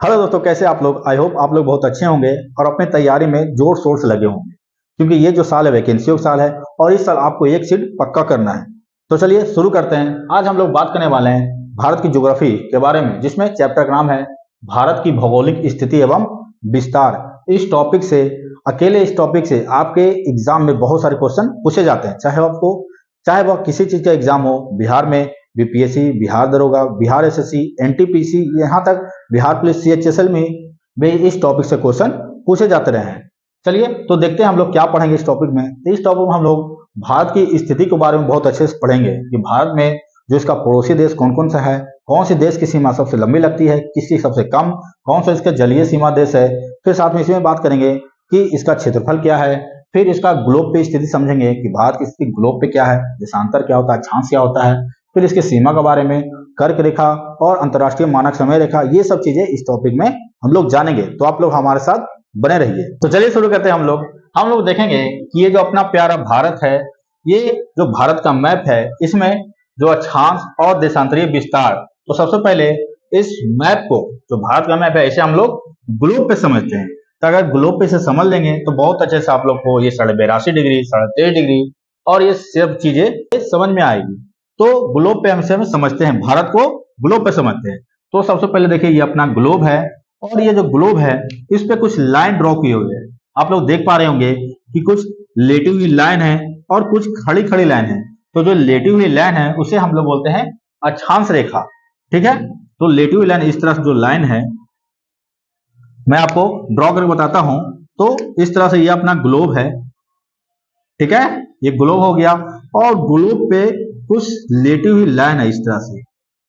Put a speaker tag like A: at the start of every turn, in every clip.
A: Hello दोस्तों, कैसे आप लोग। आई होप आप लोग बहुत अच्छे होंगे और अपने तैयारी में जोर शोर से लगे होंगे, क्योंकि ये जो साल है वैकेंसियों का साल है और इस साल आपको एक सीट पक्का करना है। तो चलिए शुरू करते हैं। आज हम लोग बात करने वाले हैं भारत की ज्योग्राफी के बारे में, जिसमें चैप्टर का नाम है भारत की भौगोलिक स्थिति एवं विस्तार। इस टॉपिक से आपके एग्जाम में बहुत सारे क्वेश्चन पूछे जाते हैं, चाहे वह किसी चीज का एग्जाम हो। बिहार में बीपीएससी, बिहार दरोगा, बिहार एसएससी, एनटीपीसी, यहाँ तक बिहार पुलिस सीएचएसएल में इस टॉपिक से क्वेश्चन पूछे जाते रहे हैं। चलिए तो देखते हैं हम लोग क्या पढ़ेंगे इस टॉपिक में। तो इस टॉपिक में हम लोग भारत की स्थिति के बारे में बहुत अच्छे से पढ़ेंगे कि भारत में जो इसका पड़ोसी देश कौन कौन सा है, कौन से देश की सीमा सबसे लंबी लगती है, किसकी सबसे कम, कौन सा इसका जलीय सीमा देश है। फिर साथ में इसमें बात करेंगे कि इसका क्षेत्रफल क्या है। फिर इसका ग्लोब पे स्थिति समझेंगे कि भारत की स्थिति ग्लोब पे क्या है, देशांतर क्या होता है, अक्षांश क्या होता है। फिर इसकी सीमा के बारे में, कर्क रेखा और अंतर्राष्ट्रीय मानक समय रेखा, ये सब चीजें इस टॉपिक में हम लोग जानेंगे। तो आप लोग हमारे साथ बने रहिए। तो चलिए शुरू करते हैं। हम लोग देखेंगे कि ये जो अपना प्यारा भारत है, ये जो भारत का मैप है, इसमें जो अक्षांश और देशांतरीय विस्तार। तो सबसे पहले इस मैप को, जो भारत का मैप है, इसे हम लोग ग्लोब पे समझते हैं। तो अगर ग्लोब पे से समझ लेंगे तो बहुत अच्छे से आप लोग को ये 82.5 डिग्री, 23.5 डिग्री और ये सब चीजें समझ में आएगी। तो ग्लोब पे हम समझते हैं, भारत को ग्लोब पे समझते हैं। तो सबसे पहले देखिए ये अपना ग्लोब है और ये जो ग्लोब है इस पे कुछ लाइन ड्रॉ की हुई है। आप लोग देख पा रहे होंगे कि कुछ लेटी हुई लाइन है और कुछ खड़ी खड़ी लाइन है। तो जो लेटी हुई लाइन है उसे हम लोग बोलते हैं अक्षांश रेखा। ठीक है, तो लेटी हुई लाइन, इस तरह से जो लाइन है मैं आपको ड्रॉ करके बताता हूं। तो इस तरह से ये अपना ग्लोब है। ठीक है, ये ग्लोब हो गया और ग्लोब पे कुछ लेटी हुई लाइन है इस तरह से।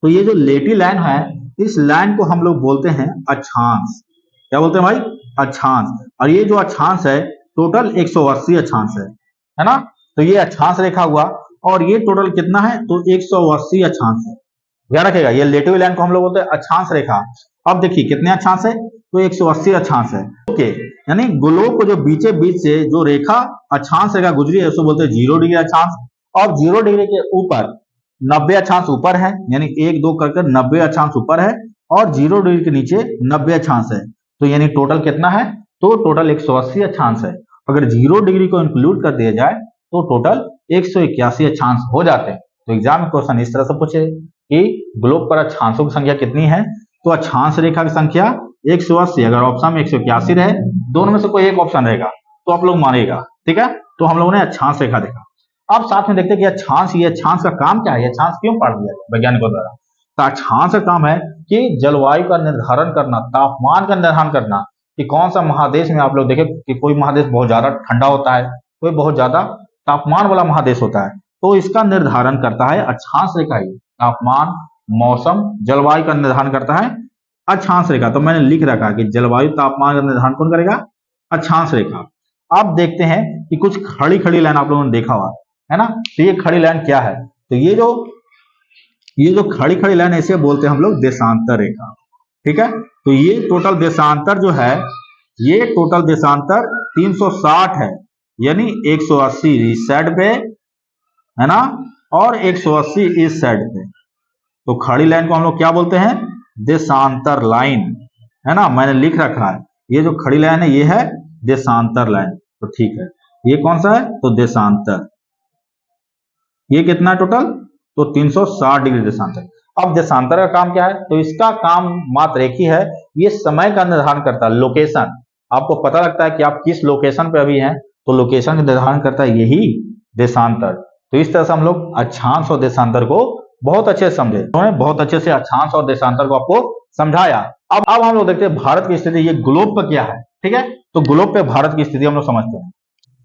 A: तो ये जो लेटी लाइन है, इस लाइन को हम लोग बोलते हैं अक्षांश। क्या बोलते हैं भाई? अक्षांश। और ये जो अक्षांश है टोटल 180 अक्षांश है ना। तो ये अक्षांश रेखा हुआ और ये टोटल कितना है? तो 180 अक्षांश है। ध्यान रखेगा, ये लेटी हुई लाइन को हम लोग बोलते हैं अक्षांश रेखा। अब देखिए कितने अक्षांश है? तो 180 अक्षांश है। ओके, यानी ग्लोब को जो बीचे बीच से जो रेखा अक्षांश रेखा गुजरी है उसको बोलते हैं 0 डिग्री अक्षांश। और 0 डिग्री के ऊपर 90 अक्षांश ऊपर है, यानी 1 2 कर 90 अक्षांश ऊपर है। और 0 डिग्री के नीचे 90 अक्षांश है। तो यानी टोटल कितना है? तो टोटल 180 अक्षांश है। अगर 0 डिग्री को इंक्लूड कर दिया जाए तो टोटल 181 अक्षांश हो जाते हैं। तो एग्जाम में क्वेश्चन इस तरह से पूछे कि ग्लोब पर अक्षांशों की संख्या कितनी है। तो अक्षांश रेखा की संख्या 180। अगर ऑप्शन में 181 रहे, दोनों में से कोई एक ऑप्शन रहेगा तो आप लोग मानेगा। ठीक है, तो हम लोगों ने अक्षांश रेखा देखा। अब साथ में देखते हैं कि अक्षांश का काम क्या है, अक्षांश क्यों पढ़ दिया वैज्ञानिकों द्वारा। तो अक्षांश का काम है कि जलवायु का निर्धारण करना, तापमान का निर्धारण करना, कि कौन सा महादेश में आप लोग देखें कि कोई महादेश बहुत ज्यादा ठंडा होता है, कोई बहुत ज्यादा तापमान वाला महादेश होता है। तो इसका निर्धारण करता है अक्षांश रेखा ही। तापमान, मौसम, जलवायु का निर्धारण करता है अक्षांश रेखा। तो मैंने लिख रखा कि जलवायु तापमान का निर्धारण कौन करेगा? अक्षांश रेखा। अब देखते हैं कि कुछ खड़ी खड़ी लाइन आप लोगों ने देखा हुआ है ना। तो ये खड़ी लाइन क्या है? तो ये जो खड़ी खड़ी लाइन, इसे बोलते हैं हम लोग देशांतर रेखा। ठीक है, तो ये टोटल देशांतर जो है, ये टोटल देशांतर 360 है। यानी 180 इस साइड पे है ना, और 180 इस साइड पे। तो खड़ी लाइन को हम लोग क्या बोलते हैं? देशांतर लाइन, है ना। मैंने लिख रखा है, ये जो खड़ी लाइन है ये है देशांतर लाइन। तो ठीक है, ये कौन सा है? तो देशांतर। ये कितना टोटल? तो 360 डिग्री देशांतर। अब देशांतर का काम क्या है? तो इसका काम मात्र एक ही है, ये समय का निर्धारण करता है, लोकेशन। आपको पता लगता है कि आप किस लोकेशन पे अभी हैं, तो लोकेशन का निर्धारण करता है यही देशांतर। तो इस तरह से हम लोग अक्षांश और देशांतर को बहुत अच्छे से समझे। उन्होंने बहुत अच्छे से अक्षांश और देशांतर को आपको समझाया। अब हम लोग देखते हैं भारत की स्थिति, ये ग्लोब पर क्या है। ठीक है, तो ग्लोब पे भारत की स्थिति हम लोग समझते हैं।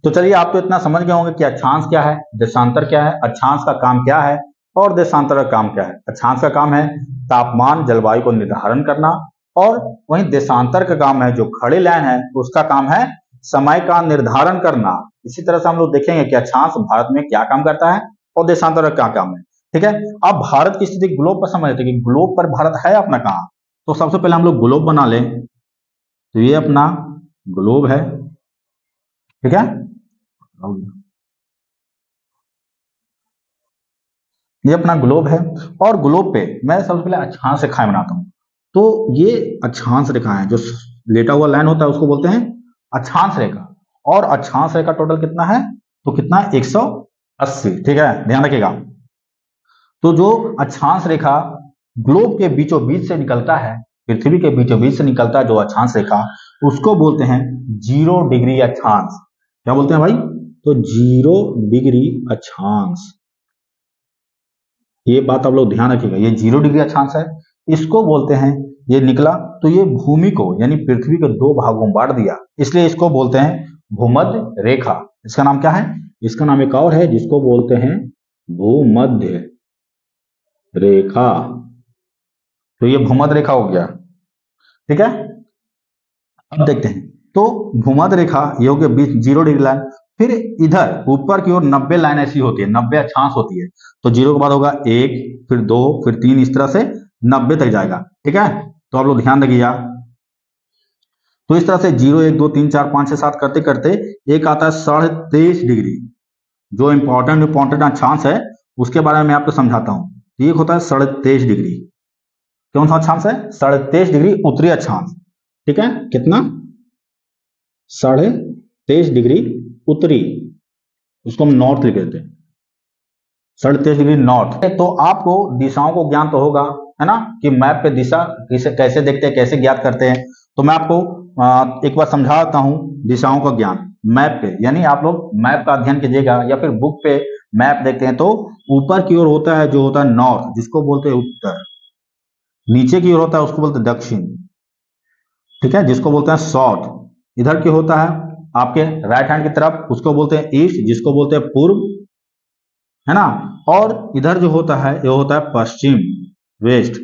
A: तो चलिए, आप तो इतना समझ गए होंगे कि अक्षांश क्या है, देशांतर क्या है, अक्षांश का काम क्या है और देशांतर का काम क्या है। अक्षांश का काम है तापमान, जलवायु को निर्धारण करना, और वहीं देशांतर का काम है, जो खड़ी लाइन है उसका काम है समय का निर्धारण करना। इसी तरह से हम लोग देखेंगे कि अक्षांश भारत में क्या काम करता है और देशांतर का क्या काम है। ठीक है, अब भारत की स्थिति ग्लोब पर समझते हैं कि ग्लोब पर भारत है अपना कहाँ। तो सबसे पहले हम लोग ग्लोब बना लें। तो ये अपना ग्लोब है। ठीक है, ये अपना ग्लोब है और ग्लोब पे मैं सबसे पहले अक्षांश रेखाएं बनाता हूं। तो ये अक्षांश रेखा है, जो लेटा हुआ लाइन होता है उसको बोलते हैं अक्षांश रेखा। और अक्षांश रेखा टोटल कितना है, तो कितना है 180। ठीक है, ध्यान रखिएगा। तो जो अक्षांश रेखा ग्लोब के बीचों बीच से निकलता है, पृथ्वी के बीचों बीच से निकलता है जो अक्षांश रेखा, उसको बोलते हैं 0 डिग्री अक्षांश। क्या बोलते हैं भाई, तो 0 डिग्री अक्षांश। ये बात आप लोग ध्यान रखिएगा, ये 0 डिग्री अक्षांश है, इसको बोलते हैं, ये निकला तो ये भूमि को यानी पृथ्वी को दो भागों में बांट दिया, इसलिए इसको बोलते हैं भूमध्य रेखा। इसका नाम क्या है, इसका नाम एक और है जिसको बोलते हैं भूमध्य रेखा। तो ये भूमध्य रेखा हो गया। ठीक है, अब देखते हैं, तो भूमध्य रेखा ये हो गया बीच 0 डिग्री लाइन। फिर इधर ऊपर की ओर 90 लाइन ऐसी होती है, 90 अक्षांश होती है। तो 0 के बाद होगा 1, फिर 2, फिर 3, इस तरह से 90 तक जाएगा। ठीक है, तो आप लोग ध्यान रखिएगा। तो इस तरह से 0, 1, 2, 3, 4, 5, 6, 7 करते करते एक आता है 23.5 डिग्री, जो इंपॉर्टेंट अक्षांश है उसके बारे में मैं आपको समझाता हूं। एक होता है 23.5 डिग्री, कौन सा अक्षांश है, 23.5 डिग्री उत्तरी अक्षांश। ठीक है, कितना, 23.5 डिग्री उत्तरी, उसको हम नॉर्थ लिख देते हैं, 23.5 डिग्री नॉर्थ। तो आपको दिशाओं को ज्ञान तो होगा, है ना, कि मैप पे दिशा कैसे देखते हैं, कैसे ज्ञात करते हैं। तो मैं आपको एक बार समझाता हूं दिशाओं का ज्ञान मैप पे। यानी आप लोग मैप का अध्ययन कीजिएगा या फिर बुक पे मैप देखते हैं तो ऊपर की ओर होता है जो होता है नॉर्थ, जिसको बोलते हैं उत्तर। नीचे की ओर होता है उसको बोलते हैं दक्षिण। ठीक है, जिसको बोलते हैं साउथ। इधर की होता है आपके राइट हैंड की तरफ, उसको बोलते हैं ईस्ट, जिसको बोलते हैं पूर्व, है ना। और इधर जो होता है ये होता है पश्चिम, वेस्ट।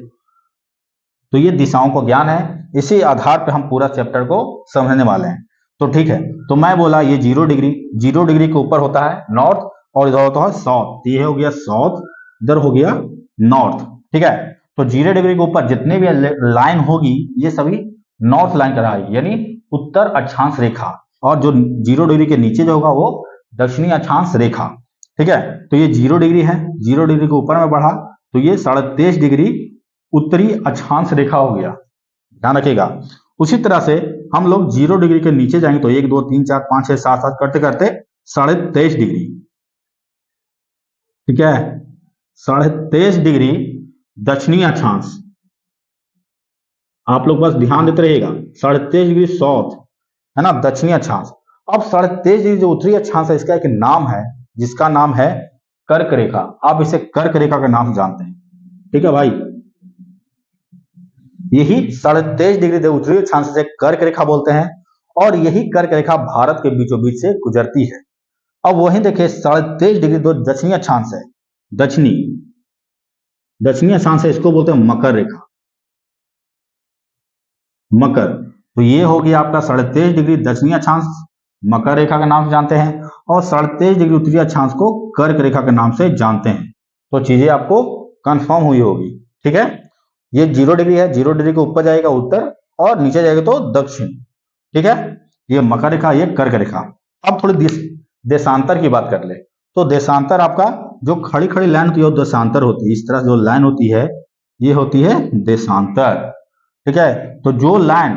A: तो ये दिशाओं का ज्ञान है, इसी आधार पे हम पूरा चैप्टर को समझने वाले हैं। तो ठीक है, तो मैं बोला ये 0 डिग्री के ऊपर होता है नॉर्थ और इधर होता है साउथ। ये हो गया साउथ, इधर हो गया नॉर्थ। ठीक है, तो 0 डिग्री के ऊपर जितने भी लाइन होगी ये सभी नॉर्थ लाइन कहलाएगी, यानी उत्तर अक्षांश रेखा। और जो 0 डिग्री के नीचे जो होगा वो दक्षिणी अक्षांश रेखा। ठीक है, तो ये 0 डिग्री है, 0 डिग्री के ऊपर में बढ़ा तो ये 23.5 डिग्री उत्तरी अक्षांश रेखा हो गया, ध्यान रखिएगा। उसी तरह से हम लोग 0 डिग्री के नीचे जाएंगे तो 1, 2, 3, 4, 5, 6, 7, 7 करते करते 23.5 डिग्री। ठीक है, 23.5 डिग्री दक्षिणी अक्षांश। आप लोग बस ध्यान देते रहिएगा, 23.5 डिग्री साउथ, है ना, दक्षिणी अक्षांश। अब 23.5 डिग्री जो उत्तरी अक्षांश है इसका एक नाम है, जिसका नाम है कर्क रेखा। आप इसे कर्क रेखा के नाम से जानते हैं। ठीक है भाई, यही 23.5 डिग्री उत्तरी अक्षांश से कर्क रेखा बोलते हैं, और यही कर्क रेखा भारत के बीचों बीच से गुजरती है। अब वहीं देखिए 23.5 डिग्री दो दक्षिणी अक्षांश है, दक्षिणी अक्षांश है, इसको बोलते हैं मकर रेखा, मकर। तो ये हो गया आपका 23.5 डिग्री दक्षिणी अक्षांश, मकर रेखा के नाम से जानते हैं, और 23.5 डिग्री उत्तरी अक्षांश को कर्क रेखा के नाम से जानते हैं। तो चीजें आपको कंफर्म हुई होगी। ठीक है, ये 0 डिग्री है, 0 डिग्री के ऊपर जाएगा उत्तर और नीचे जाएगा तो दक्षिण। ठीक है, ये मकर रेखा, ये कर्क रेखा। अब थोड़ी देशांतर की बात कर ले, तो देशांतर आपका जो खड़ी खड़ी लाइन होती है वो देशांतर होती है। इस तरह जो लाइन होती है ये होती है देशांतर। ठीक है, तो जो लाइन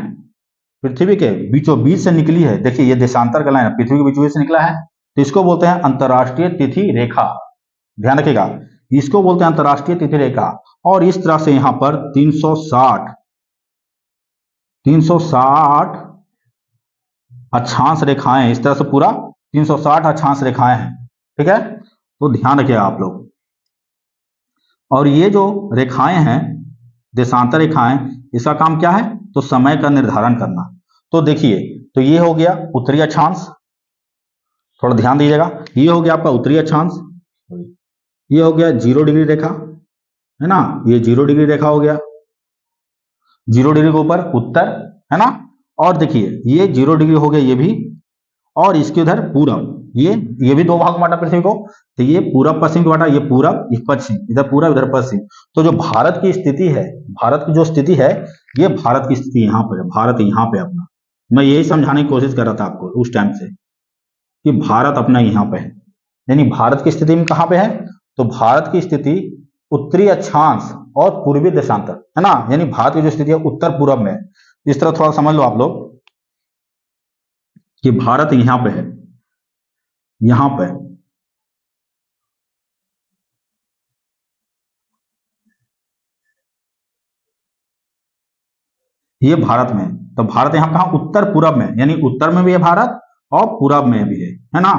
A: पृथ्वी के बीचों बीच से निकली है, देखिए ये देशांतर का लाइन पृथ्वी के बीचों बीच से निकला है, तो इसको बोलते हैं अंतरराष्ट्रीय तिथि रेखा। ध्यान रखिएगा, इसको बोलते हैं अंतरराष्ट्रीय तिथि रेखा। और इस तरह से यहां पर 360 अक्षांश रेखाएं, इस तरह से पूरा 360 अक्षांश रेखाएं हैं। ठीक है, तो ध्यान रखिएगा आप लोग। और ये जो रेखाएं हैं देशांतर रेखाएं, इसका काम क्या है, तो समय का निर्धारण करना। तो देखिए, तो ये हो गया उत्तरी अक्षांश, थोड़ा ध्यान दीजिएगा, ये हो गया आपका उत्तरी अक्षांश, ये हो गया 0 डिग्री रेखा, है ना, ये 0 डिग्री रेखा हो गया, 0 डिग्री के ऊपर उत्तर, है ना। और देखिए ये 0 डिग्री हो गया ये भी, और इसके उधर पूरब, ये भी दो भाग में बांटा पृथ्वी को, तो ये पूरब पश्चिम को बांटा, ये पूरब ये पश्चिम, इधर पूरब इधर पश्चिम। तो जो भारत की स्थिति है, भारत की जो स्थिति है, ये भारत की स्थिति यहाँ पर है, भारत यहाँ पे अपना, मैं यही समझाने की कोशिश कर रहा था आपको उस टाइम से कि भारत अपना यहाँ पे है। यानी भारत की स्थिति में कहाँ पे है, तो भारत की स्थिति उत्तरी अक्षांश और पूर्वी देशांतर, है ना, यानी भारत की जो स्थिति है उत्तर पूर्व में है। इस तरह थोड़ा समझ लो आप लोग कि भारत यहां पे है, यहां पे ये भारत में, तो भारत यहाँ कहा उत्तर पूरब में, यानी उत्तर में भी है भारत और पूरब में भी है ना।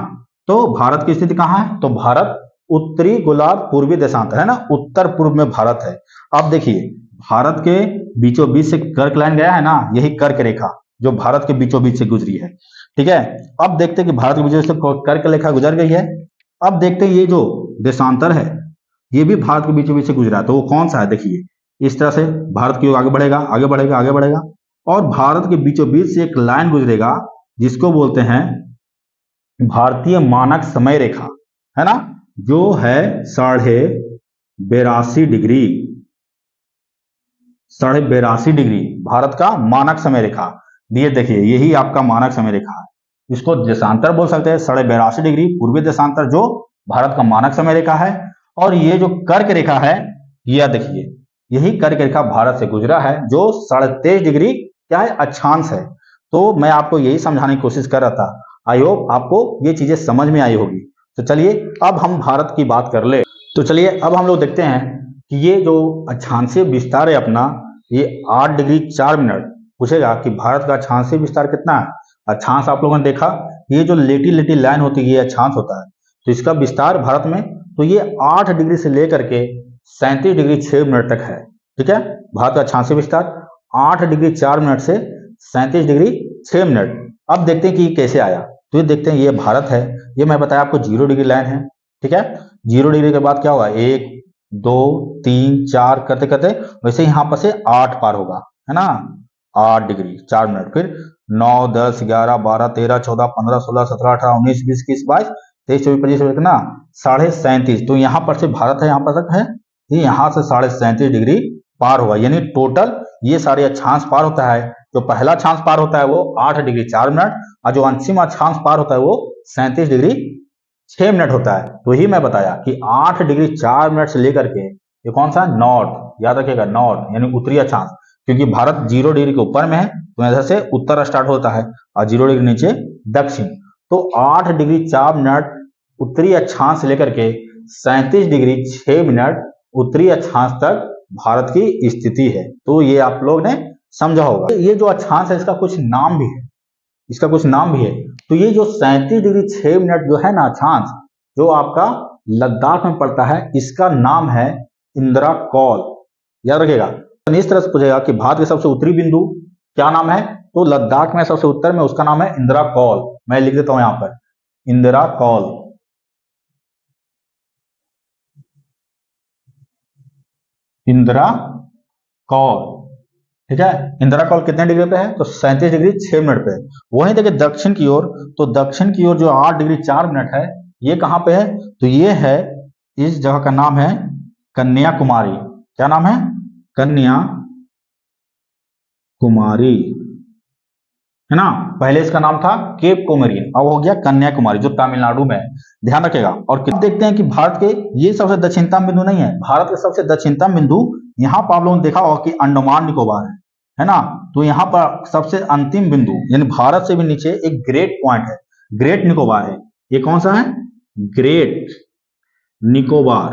A: तो भारत की स्थिति कहाँ है, तो भारत उत्तरी गोलार्ध पूर्वी देशांत है ना, उत्तर पूर्व में भारत है। अब देखिए भारत के बीचों बीच से कर्क लाइन गया है ना, यही कर्क रेखा जो भारत के बीचों बीच से गुजरी है, ठीक है। अब देखते हैं कि भारत के बीचों से कर्क रेखा गुजर गई है। अब देखते हैं ये जो देशांतर है ये भी भारत के बीचों बीच से गुजरा है, तो वो कौन सा है, देखिए इस तरह से भारत की ओर आगे बढ़ेगा, आगे बढ़ेगा, आगे बढ़ेगा, और भारत के बीचों बीच से एक लाइन गुजरेगा जिसको बोलते हैं भारतीय मानक समय रेखा, है ना, जो है 82.5 डिग्री, 82.5 डिग्री भारत का मानक समय रेखा। ये देखिए यही आपका मानक समय रेखा है, इसको देशांतर बोल सकते हैं। 82.5 डिग्री पूर्वी देशांतर जो भारत का मानक समय रेखा है, और ये जो कर्क रेखा है यह देखिए यही कर्क रेखा भारत से गुजरा है जो 23.5 डिग्री क्या है, अक्षांश है। तो मैं आपको यही समझाने की कोशिश कर रहा था, आई होप आपको ये चीजें समझ में आई होगी। तो चलिए अब हम भारत की बात कर ले। तो चलिए अब हम लोग देखते हैं कि ये जो अक्षांशीय विस्तार है अपना, ये 8 डिग्री 4 मिनट पूछेगा कि भारत का अक्षांशीय विस्तार कितना है। अक्षांश आप लोगों ने देखा, ये जो लेटी लेटी लाइन होती है ये अक्षांश होता है। तो इसका विस्तार भारत में तो ये 8 डिग्री से लेकर के 37 डिग्री 6 मिनट तक है, ठीक है। भारत का अक्षांशीय विस्तार 8 डिग्री 4 मिनट से 37 डिग्री 6 मिनट। अब देखते हैं कि ये कैसे आया। तो ये देखते हैं ये भारत है, ये मैं बताया आपको 0 डिग्री लाइन है, ठीक है। 0 डिग्री के बाद क्या होगा, 1 2 3 4 करते करते वैसे यहाँ पर से 8 पार होगा, है ना, 8 डिग्री 4 मिनट, फिर 9 10 11 12 13 14 15 16 17 18 19 20 21 22 23 24 25 कितना 37.5। तो यहाँ पर से भारत है, यहाँ पर तक है, ये यहाँ से 37.5 डिग्री पार हुआ, यानी टोटल ये सारे अक्षांश पार होता है। जो पहला अक्षांश पार होता है वो 8 डिग्री 4 मिनट, और जो अंतिम अक्षांश पार होता है वो 37 डिग्री 6 मिनट होता है। तो ही मैं बताया कि 8 डिग्री 4 मिनट से लेकर के ये कौन सा नॉर्थ, याद रखिएगा नॉर्थ यानी उत्तरी अक्षांश, क्योंकि भारत 0 डिग्री के ऊपर में है तो इधर से उत्तर स्टार्ट होता है और 0 डिग्री नीचे दक्षिण। तो 8 डिग्री 4 मिनट उत्तरी अक्षांश से लेकर के 37 डिग्री 6 मिनट उत्तरी अक्षांश तक भारत की स्थिति है। तो ये आप लोग ने समझा होगा। ये जो अक्षांश है इसका कुछ नाम भी है, इसका कुछ नाम भी है। तो ये जो 37 डिग्री 6 मिनट जो है ना अक्षांश, जो आपका लद्दाख में पड़ता है, इसका नाम है इंदिरा कौल, याद रखिएगा। इस तरह से पूछेगा कि भारत के सबसे उत्तरी बिंदु क्या नाम है, तो लद्दाख में सबसे उत्तर में उसका नाम है इंदिरा कौल। मैं लिख देता हूं यहां पर इंदिरा कौल, इंदिरा कौल, ठीक है। इंदिरा कौल कितने डिग्री पे है, तो 37 डिग्री 6 मिनट पे। वहीं देखिए दक्षिण की ओर, तो दक्षिण की ओर जो 8 डिग्री 4 मिनट है ये कहां पे है, तो ये है, इस जगह का नाम है कन्याकुमारी। क्या नाम है, कन्याकुमारी, है ना। पहले इसका नाम था केप कोमरिन, अब हो गया कन्याकुमारी जो तमिलनाडु में है, ध्यान रखिएगा। और देखते हैं कि भारत के ये सबसे दक्षिणतम बिंदु नहीं है, भारत के सबसे दक्षिणतम बिंदु यहाँ पर आप लोगों ने देखा होगा कि अंडमान निकोबार है ना। तो यहाँ पर सबसे अंतिम बिंदु यानी भारत से भी नीचे एक ग्रेट पॉइंट है, ग्रेट निकोबार है। ये कौन सा है, ग्रेट निकोबार,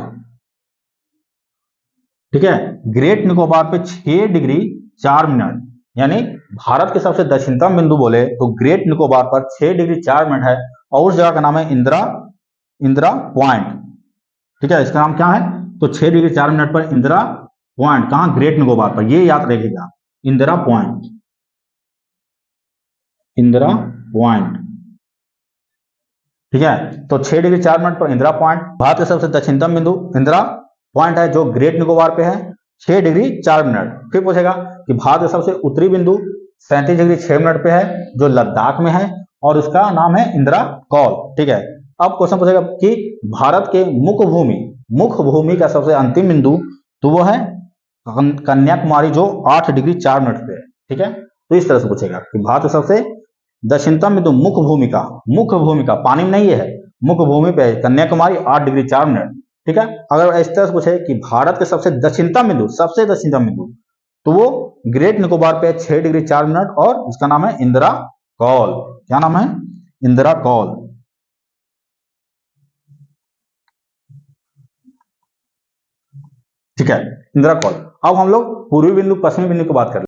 A: ठीक है। ग्रेट निकोबार पे 6 डिग्री 4 मिनट, यानी भारत के सबसे दक्षिणतम बिंदु बोले तो ग्रेट निकोबार पर 6 डिग्री 4 मिनट है, और उस जगह का नाम है इंदिरा पॉइंट, ठीक है। इसका नाम क्या है, तो 6 डिग्री 4 मिनट पर इंदिरा पॉइंट, कहां, ग्रेट निकोबार पर, ये याद रखिएगा इंदिरा पॉइंट, इंदिरा पॉइंट, ठीक है। तो 6 डिग्री 4 मिनट पर इंदिरा पॉइंट, भारत के सबसे दक्षिणतम बिंदु इंदिरा पॉइंट है जो ग्रेट निकोबार पे है, 6 डिग्री 4 मिनट। फिर पूछेगा कि भारत के सबसे उत्तरी बिंदु 37 डिग्री 6 मिनट पे है जो लद्दाख में है, और उसका नाम है इंदिरा कौल, ठीक है। अब क्वेश्चन पूछेगा कि भारत के मुख्य भूमि का सबसे अंतिम बिंदु, तो वो है कन्याकुमारी जो 8 डिग्री 4 मिनट पे है, ठीक है। तो इस तरह से पूछेगा कि भारत के सबसे दक्षिणतम बिंदु मुख्य भूमि का पानी में नहीं है, मुख्य भूमि पे कन्याकुमारी 8 डिग्री 4 मिनट, ठीक है। अगर इस तरह से पूछे कि भारत के सबसे दक्षिणतम बिंदु, तो वो ग्रेट निकोबार पे 6 डिग्री 4 मिनट, और उसका नाम है इंदिरा कौल। क्या नाम है? इंदिरा कौल। ठीक है, इंदिरा कौल। अब हम लोग पूर्वी बिंदु पश्चिमी बिंदु की बात करें।